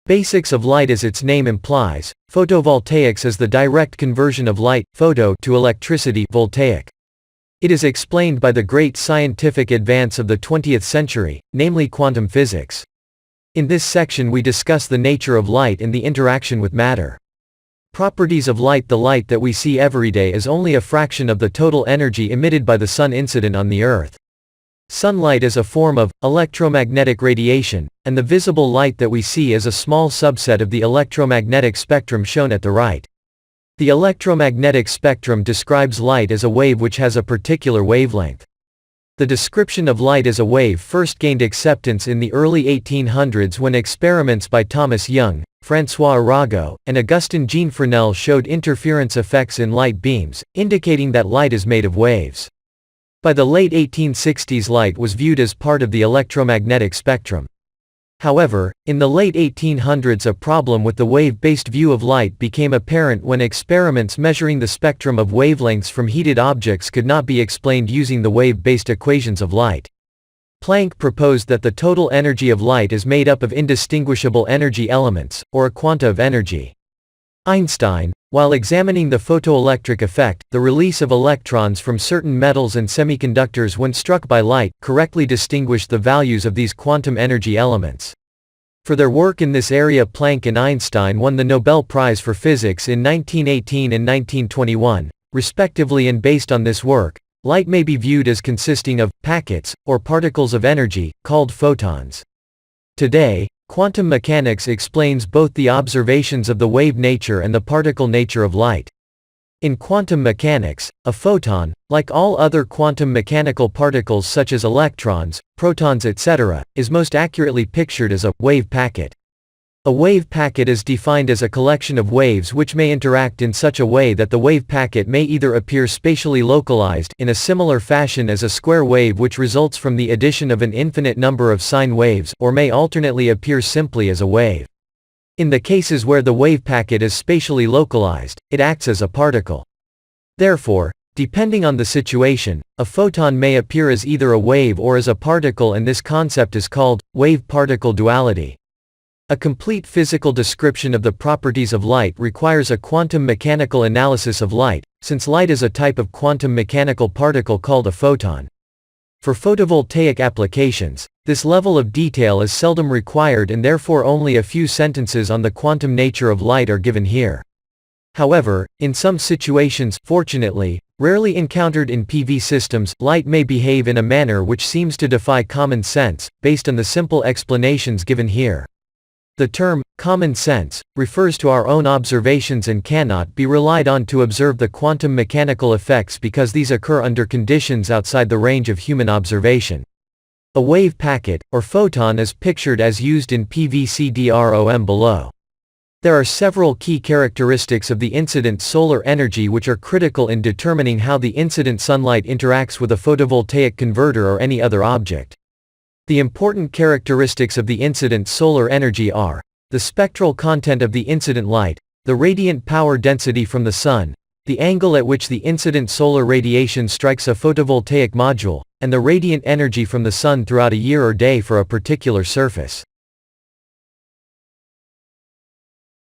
Basics of light. As its name implies, photovoltaics is the direct conversion of light, photo, to electricity, voltaic. It is explained by the great scientific advance of the 20th century, namely quantum physics. In this section we discuss the nature of light and the interaction with matter. Properties of light. The light that we see every day is only a fraction of the total energy emitted by the sun incident on the Earth. Sunlight is a form of electromagnetic radiation, and the visible light that we see is a small subset of the electromagnetic spectrum shown at the right. The electromagnetic spectrum describes light as a wave which has a particular wavelength. The description of light as a wave first gained acceptance in the early 1800s when experiments by Thomas Young, François Arago, and Augustin Jean Fresnel showed interference effects in light beams, indicating that light is made of waves. By the late 1860s, light was viewed as part of the electromagnetic spectrum. However, in the late 1800s a problem with the wave-based view of light became apparent when experiments measuring the spectrum of wavelengths from heated objects could not be explained using the wave-based equations of light. Planck proposed that the total energy of light is made up of indistinguishable energy elements, or a quanta of energy. Einstein, while examining the photoelectric effect, the release of electrons from certain metals and semiconductors when struck by light, correctly distinguished the values of these quantum energy elements. For their work in this area, Planck and Einstein won the Nobel Prize for Physics in 1918 and 1921, respectively, and based on this work, light may be viewed as consisting of packets, or particles of energy, called photons. Today, quantum mechanics explains both the observations of the wave nature and the particle nature of light. In quantum mechanics, a photon, like all other quantum mechanical particles such as electrons, protons etc., is most accurately pictured as a wave packet. A wave packet is defined as a collection of waves which may interact in such a way that the wave packet may either appear spatially localized in a similar fashion as a square wave which results from the addition of an infinite number of sine waves, or may alternately appear simply as a wave. In the cases where the wave packet is spatially localized, it acts as a particle. Therefore, depending on the situation, a photon may appear as either a wave or as a particle, and this concept is called wave-particle duality. A complete physical description of the properties of light requires a quantum mechanical analysis of light, since light is a type of quantum mechanical particle called a photon. For photovoltaic applications, this level of detail is seldom required, and therefore only a few sentences on the quantum nature of light are given here. However, in some situations, fortunately, rarely encountered in PV systems, light may behave in a manner which seems to defy common sense, based on the simple explanations given here. The term, common sense, refers to our own observations and cannot be relied on to observe the quantum mechanical effects because these occur under conditions outside the range of human observation. A wave packet, or photon, is pictured as used in PVCDROM below. There are several key characteristics of the incident solar energy which are critical in determining how the incident sunlight interacts with a photovoltaic converter or any other object. The important characteristics of the incident solar energy are the spectral content of the incident light, the radiant power density from the sun, the angle at which the incident solar radiation strikes a photovoltaic module, and the radiant energy from the sun throughout a year or day for a particular surface.